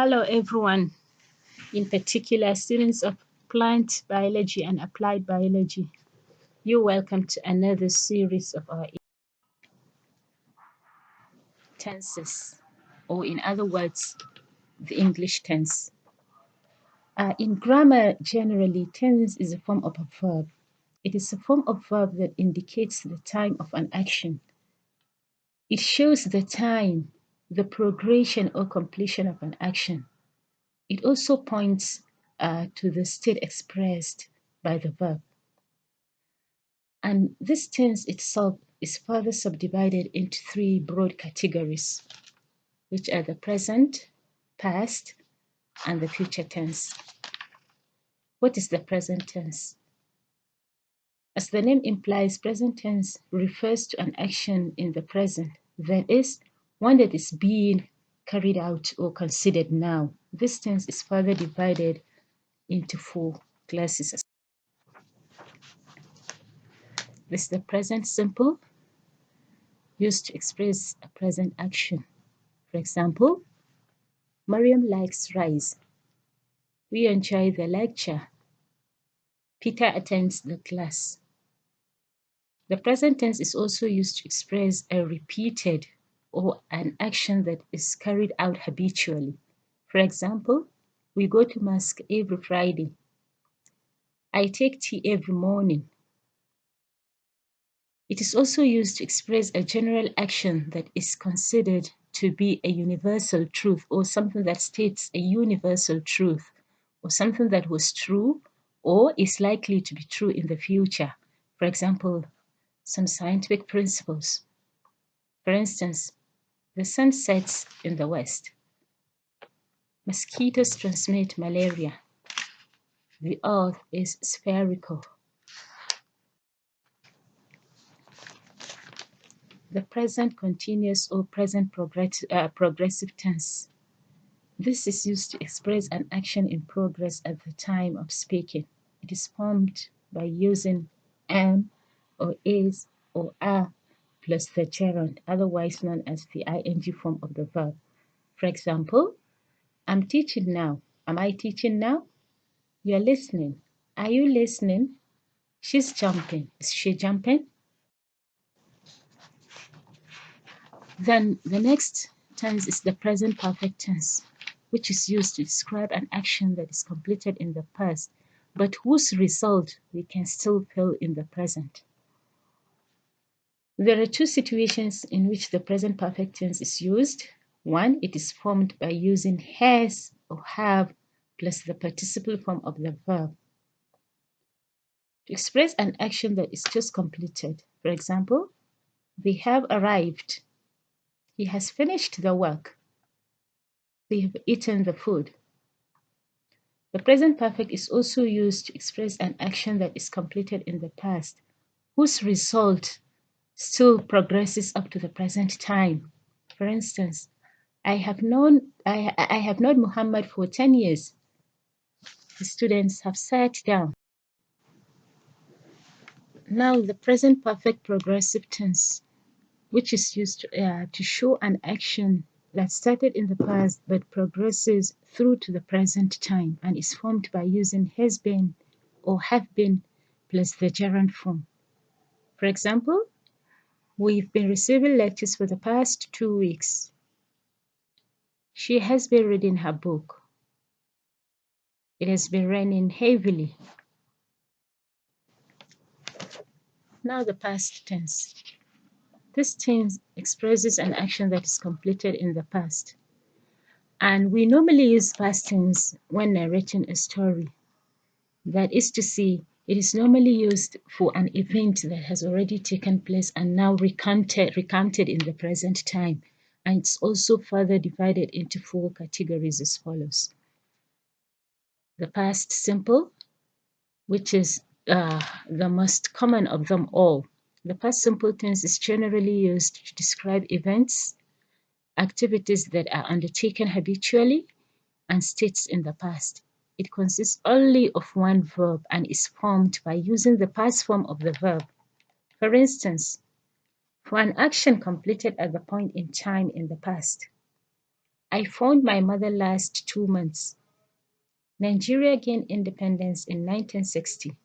Hello everyone, in particular students of plant biology and applied biology. You're welcome to another series of our tenses, or in other words, the English tense. In grammar, generally, tense is a form of a verb. It is a form of verb that indicates the time of an action. It shows the time, the progression or completion of an action. It also points to the state expressed by the verb. And this tense itself is further subdivided into three broad categories, which are the present, past, and the future tense. What is the present tense? As the name implies, present tense refers to an action in the present, that is, one that is being carried out or considered now. This tense is further divided into four classes. This is the present simple, used to express a present action. For example, Mariam likes rice. We enjoy the lecture. Peter attends the class. The present tense is also used to express a repeated or an action that is carried out habitually. For example, we go to mosque every Friday. I take tea every morning. It is also used to express a general action that is considered to be a universal truth, or something that states a universal truth, or something that was true or is likely to be true in the future. For example, some scientific principles. For instance, the sun sets in the west. Mosquitoes transmit malaria. The earth is spherical. The present continuous or present progressive tense. This is used to express an action in progress at the time of speaking. It is formed by using am or is or are plus the gerund, otherwise known as the ing form of the verb. For example, I'm teaching now. Am I teaching now? You're listening. Are you listening? She's jumping. Is she jumping? Then the next tense is the present perfect tense, which is used to describe an action that is completed in the past, but whose result we can still feel in the present. There are two situations in which the present perfect tense is used. One, it is formed by using has or have plus the participle form of the verb to express an action that is just completed. For example, they have arrived. He has finished the work. They have eaten the food. The present perfect is also used to express an action that is completed in the past, whose result still progresses up to the present time. For instance, I have known Muhammad for 10 years. The students have sat down. Now the present perfect progressive tense, which is used to show an action that started in the past but progresses through to the present time and is formed by using has been or have been plus the gerund form. For example, we've been receiving lectures for the past 2 weeks. She has been reading her book. It has been raining heavily. Now the past tense. This tense expresses an action that is completed in the past. And we normally use past tense when narrating a story. That is to say, it is normally used for an event that has already taken place and now recounted in the present time. And it's also further divided into four categories as follows. The past simple, which is the most common of them all. The past simple tense is generally used to describe events, activities that are undertaken habitually, and states in the past. It consists only of one verb and is formed by using the past form of the verb. For instance, for an action completed at the point in time in the past, I found my mother last 2 months. Nigeria gained independence in 1960.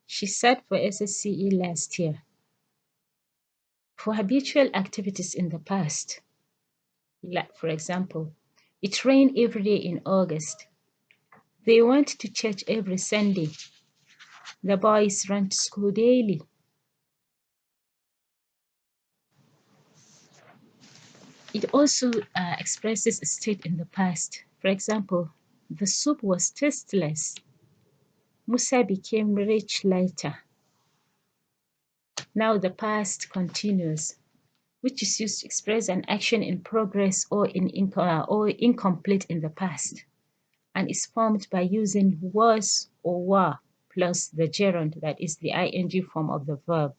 She sat for SSCE last year. For habitual activities in the past, like for example, it rained every day in August. They went to church every Sunday. The boys ran to school daily. It also expresses a state in the past. For example, the soup was tasteless. Musa became rich later. Now the past continues, which is used to express an action in progress or incomplete in the past, and is formed by using was or were plus the gerund, that is the ing form of the verb.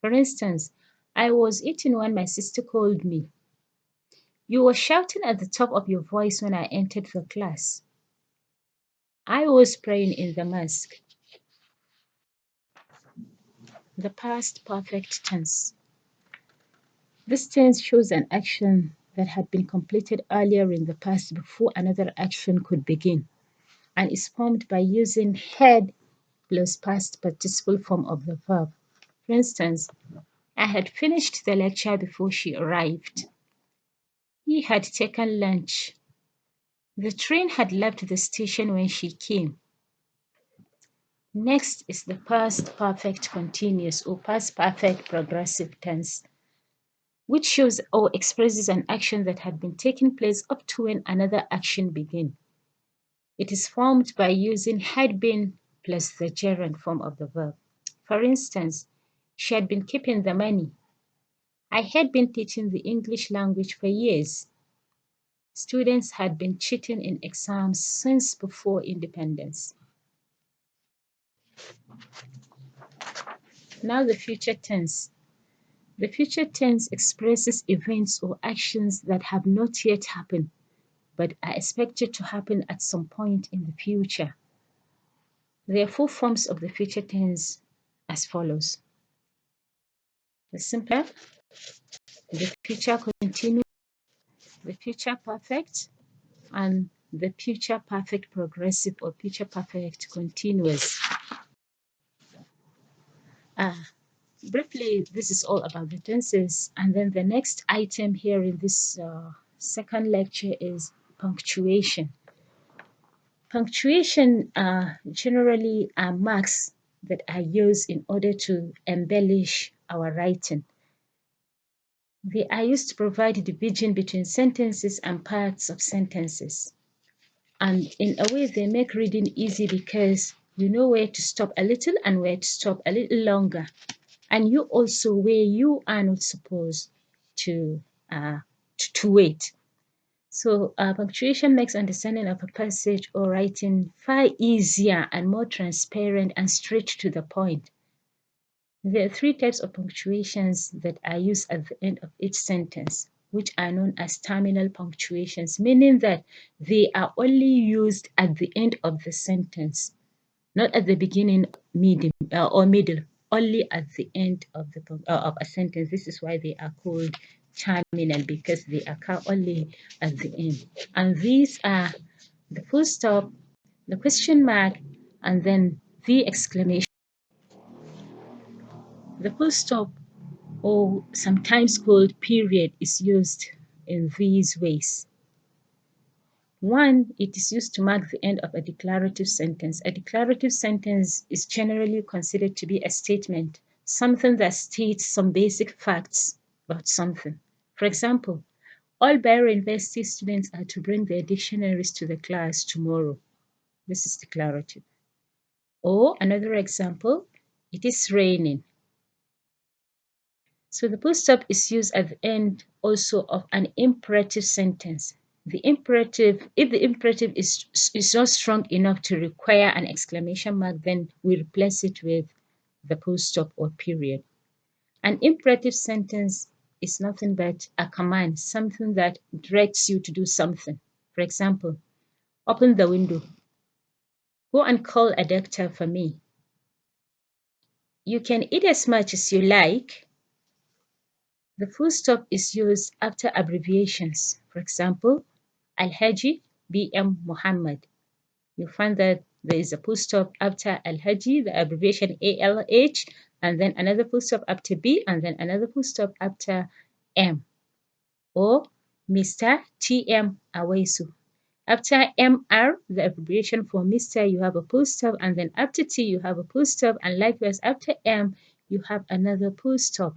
For instance, I was eating when my sister called me. You were shouting at the top of your voice when I entered the class. I was praying in the mosque. The past perfect tense. This tense shows an action that had been completed earlier in the past before another action could begin, and is formed by using had plus past participle form of the verb. For instance, I had finished the lecture before she arrived. He had taken lunch. The train had left the station when she came. Next is the past perfect continuous or past perfect progressive tense, which shows or expresses an action that had been taking place up to when another action began. It is formed by using had been plus the gerund form of the verb. For instance, she had been keeping the money. I had been teaching the English language for years. Students had been cheating in exams since before independence. Now the future tense. The future tense expresses events or actions that have not yet happened, but are expected to happen at some point in the future. There are four forms of the future tense as follows: the simple, the future continuous, the future perfect, and the future perfect progressive or future perfect continuous. Briefly, this is all about the tenses. And then the next item here in this second lecture is punctuation. Punctuation generally are marks that are used in order to embellish our writing. They are used to provide division between sentences and parts of sentences. And in a way, they make reading easy because you know where to stop a little and where to stop a little longer. And you also where you are not supposed to wait. So punctuation makes understanding of a passage or writing far easier and more transparent and straight to the point. There are three types of punctuations that are used at the end of each sentence, which are known as terminal punctuations, meaning that they are only used at the end of the sentence, not at the beginning, medium, or middle, only at the end of a sentence. This is why they are called terminal, because they occur only at the end. And these are the full stop, the question mark, and then the exclamation. The full stop, or sometimes called period, is used in these ways. One, it is used to mark the end of a declarative sentence. A declarative sentence is generally considered to be a statement, something that states some basic facts about something. For example, all Bayero University students are to bring their dictionaries to the class tomorrow. This is declarative. Or another example, it is raining. So the full stop is used at the end also of an imperative sentence. The imperative, if the imperative is not strong enough to require an exclamation mark, then we replace it with the full stop or period. An imperative sentence is nothing but a command, something that directs you to do something. For example, open the window. Go and call a doctor for me. You can eat as much as you like. The full stop is used after abbreviations. For example, Al-Haji BM Muhammad. You find that there is a full stop after Al-Haji, the abbreviation ALH, and then another full stop after B, and then another full stop after M. Or Mr. TM Awaisu. After MR, the abbreviation for Mr., you have a full stop, and then after T, you have a full stop, and likewise after M, you have another full stop.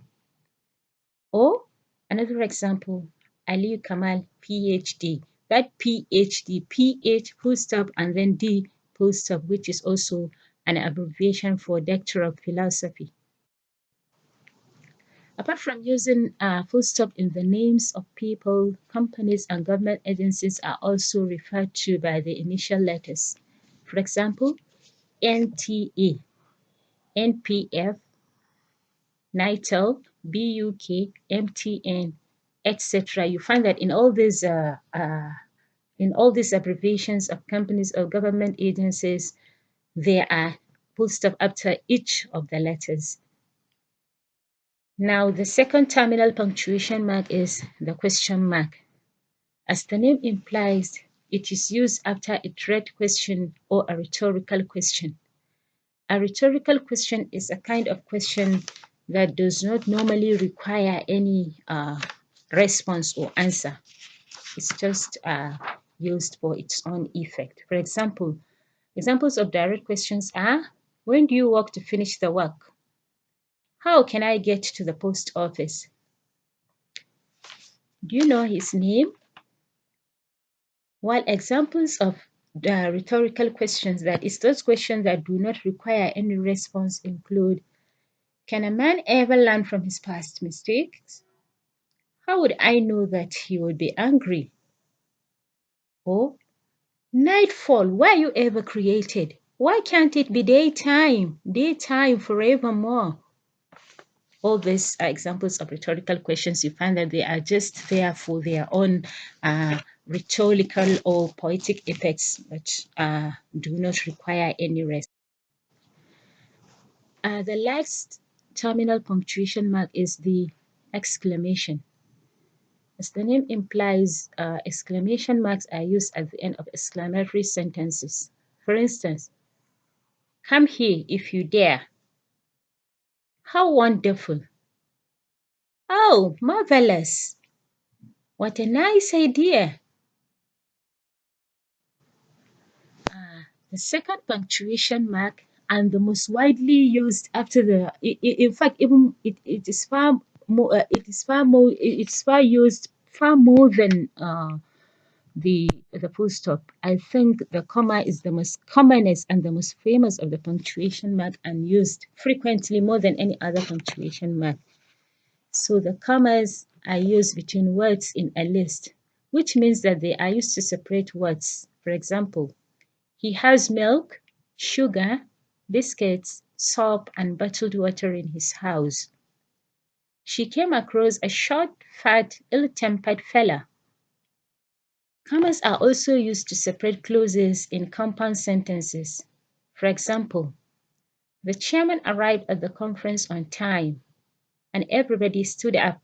Or another example, Ali Kamal, PhD. That PhD, PH full stop, and then D full stop, which is also an abbreviation for Doctor of Philosophy. Apart from using full stop in the names of people, companies, and government agencies are also referred to by the initial letters. For example, NTA, NPF, NITEL, BUK, MTN, etc. You find that in all these abbreviations of companies or government agencies, there are full stop after each of the letters. Now, the second terminal punctuation mark is the question mark. As the name implies, it is used after a direct question or a rhetorical question. A rhetorical question is a kind of question that does not normally require any response or answer. It's just used for its own effect. For example, examples of direct questions are, when do you work to finish the work? How can I get to the post office? Do you know his name? While examples of the rhetorical questions, that is, those questions that do not require any response, include, can a man ever learn from his past mistakes? How would I know that he would be angry? Or, nightfall, why are you ever created? Why can't it be daytime? Daytime forevermore. All these are examples of rhetorical questions. You find that they are just there for their own rhetorical or poetic effects, but do not require any rest. The last terminal punctuation mark is the exclamation. As the name implies, exclamation marks are used at the end of exclamatory sentences. For instance, come here if you dare. How wonderful. Oh, marvelous. What a nice idea. The second punctuation mark, and the most widely used after the, in fact, even it is far more, it's far used far more than the full stop. I think the comma is the most commonest and the most famous of the punctuation mark, and used frequently more than any other punctuation mark. So the commas are used between words in a list, which means that they are used to separate words. For example, he has milk, sugar, biscuits, soap, and bottled water in his house. She came across a short, fat, ill-tempered fella. Commas are also used to separate clauses in compound sentences. For example, the chairman arrived at the conference on time, and everybody stood up.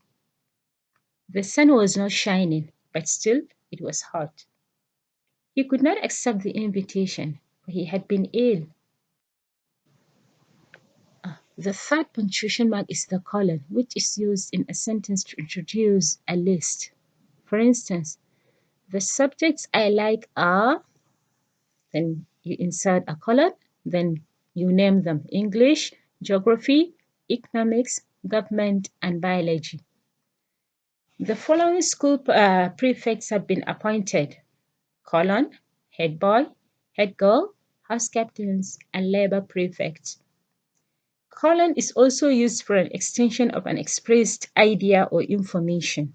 The sun was not shining, but still it was hot. He could not accept the invitation, for he had been ill. The third punctuation mark is the colon, which is used in a sentence to introduce a list. For instance, the subjects I like are, then you insert a colon, then you name them: English, geography, economics, government, and biology. The following school prefects have been appointed: colon, head boy, head girl, house captains, and labor prefects. Colon is also used for an extension of an expressed idea or information.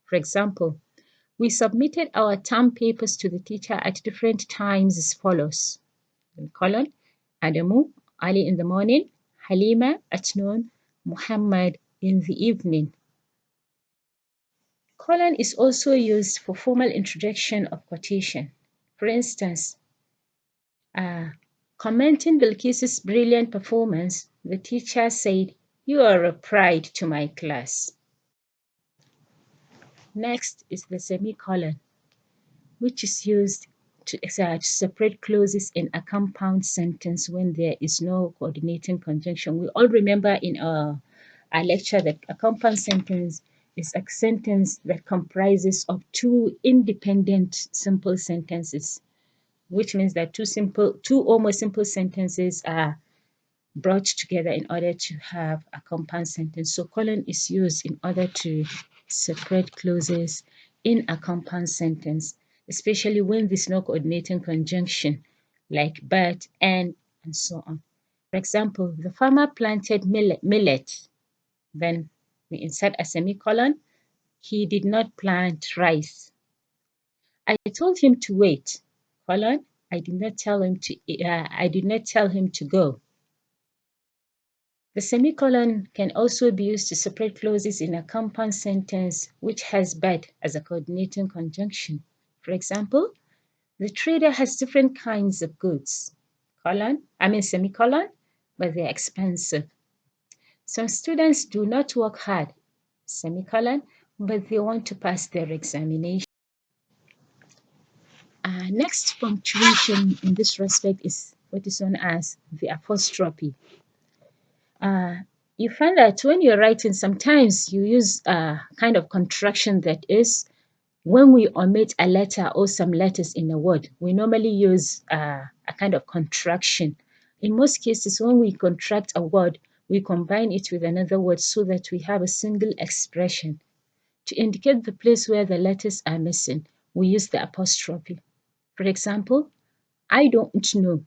For example, we submitted our term papers to the teacher at different times as follows: colon, Adamu, early in the morning, Halima at noon, Muhammad in the evening. Colon is also used for formal introduction of quotation. For instance, commenting Bilqis's brilliant performance, the teacher said, "You are a pride to my class." Next is the semicolon, which is used to separate clauses in a compound sentence when there is no coordinating conjunction. We all remember in our lecture that a compound sentence is a sentence that comprises of two independent simple sentences, which means that two almost simple sentences are brought together in order to have a compound sentence. So colon is used in order to separate clauses in a compound sentence, especially when there's no coordinating conjunction like but, and so on. For example, the farmer planted millet. Then we insert a semicolon. He did not plant rice. I told him to wait. Colon. I did not tell him to go. The semicolon can also be used to separate clauses in a compound sentence which has but as a coordinating conjunction. For example, the trader has different kinds of goods. Semicolon, but they're expensive. Some students do not work hard, semicolon, but they want to pass their examination. Next punctuation in this respect is what is known as the apostrophe. You find that when you're writing, sometimes you use a kind of contraction, that is, when we omit a letter or some letters in a word, we normally use a kind of contraction. In most cases, when we contract a word, we combine it with another word so that we have a single expression. To indicate the place where the letters are missing, we use the apostrophe. For example, I don't know,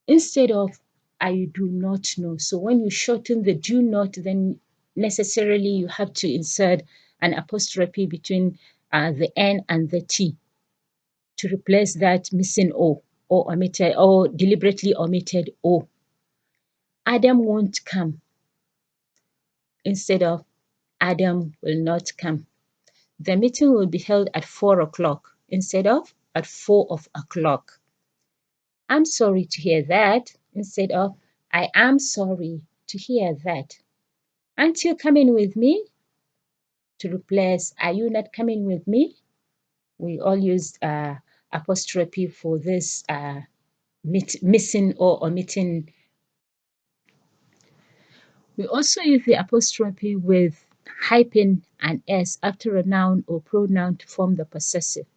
instead of I do not know. So when you shorten the do not, then necessarily you have to insert an apostrophe between the N and the T to replace that missing O, or omitted, or deliberately omitted O. Adam won't come, instead of Adam will not come. The meeting will be held at 4 o'clock instead of at 4 o'clock. I'm sorry to hear that, instead of I am sorry to hear that. Aren't you coming with me? To replace are you not coming with me? We all use apostrophe for this missing or omitting. We also use the apostrophe with hyphen and s after a noun or pronoun to form the possessive.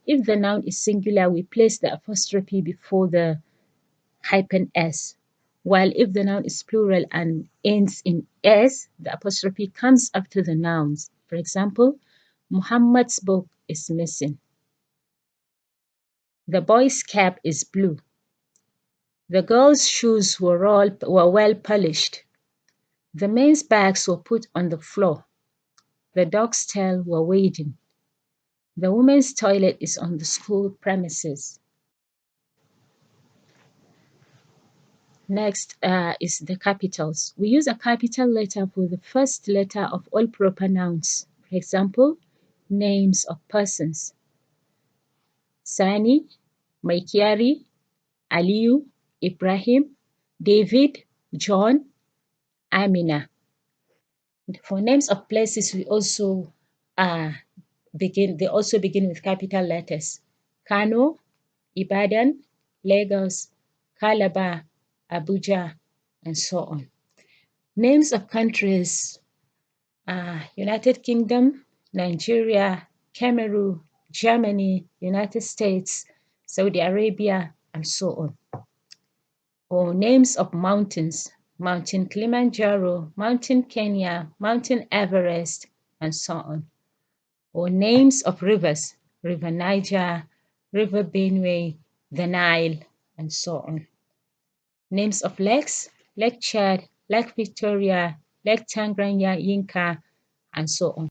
If the noun is singular, we place the apostrophe before the hyphen s, while if the noun is plural and ends in s, the apostrophe comes after the nouns. For example, Muhammad's book is missing. The boy's cap is blue. The girl's shoes were well polished. The men's bags were put on the floor. The dog's tail were waiting. The woman's toilet is on the school premises. Next is the capitals. We use a capital letter for the first letter of all proper nouns. For example, names of persons. Sani, Maikiari, Aliyu, Ibrahim, David, John, Amina. For names of places, we also begin with capital letters. Kano, Ibadan, Lagos, Calabar, Abuja, and so on. Names of countries: United Kingdom, Nigeria, Cameroon, Germany, United States, Saudi Arabia, and so on. Or names of mountains: Mountain Kilimanjaro, Mountain Kenya, Mountain Everest, and so on. Or names of rivers: River Niger, River Benue, the Nile, and so on. Names of lakes: Lake Chad, Lake Victoria, Lake Tanganyika, and so on.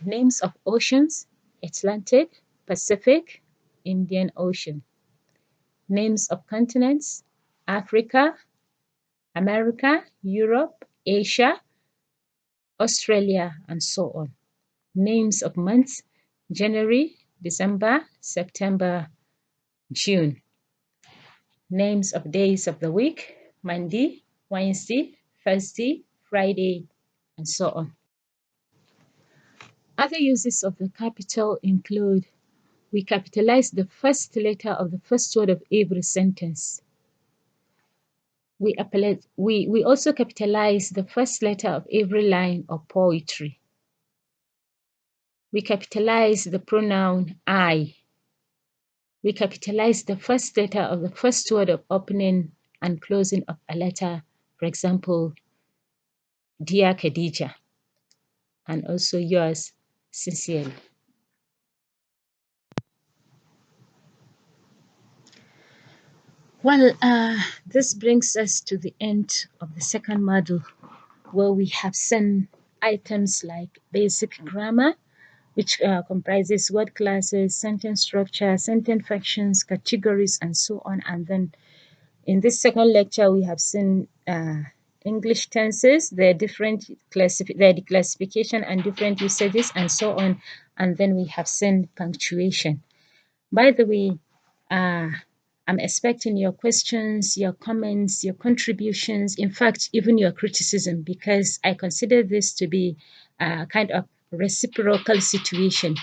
Names of oceans: Atlantic, Pacific, Indian Ocean. Names of continents: Africa, America, Europe, Asia, Australia, and so on. Names of months: January, December, September, June. Names of days of the week: Monday, Wednesday, Thursday, Friday, and so on. Other uses of the capital include: we capitalize the first letter of the first word of every sentence. We also capitalize the first letter of every line of poetry. We capitalize the pronoun I. We capitalize the first letter of the first word of opening and closing of a letter. For example, Dear Khadija, and also yours sincerely. Well, this brings us to the end of the second module, where we have seen items like basic grammar, which comprises word classes, sentence structure, sentence functions, categories, and so on. And then in this second lecture, we have seen English tenses, their classification and different usages, and so on. And then we have seen punctuation. By the way, I'm expecting your questions, your comments, your contributions, in fact, even your criticism, because I consider this to be a kind of reciprocal situation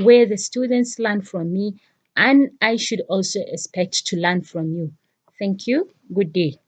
where the students learn from me and I should also expect to learn from you. Thank you. Good day.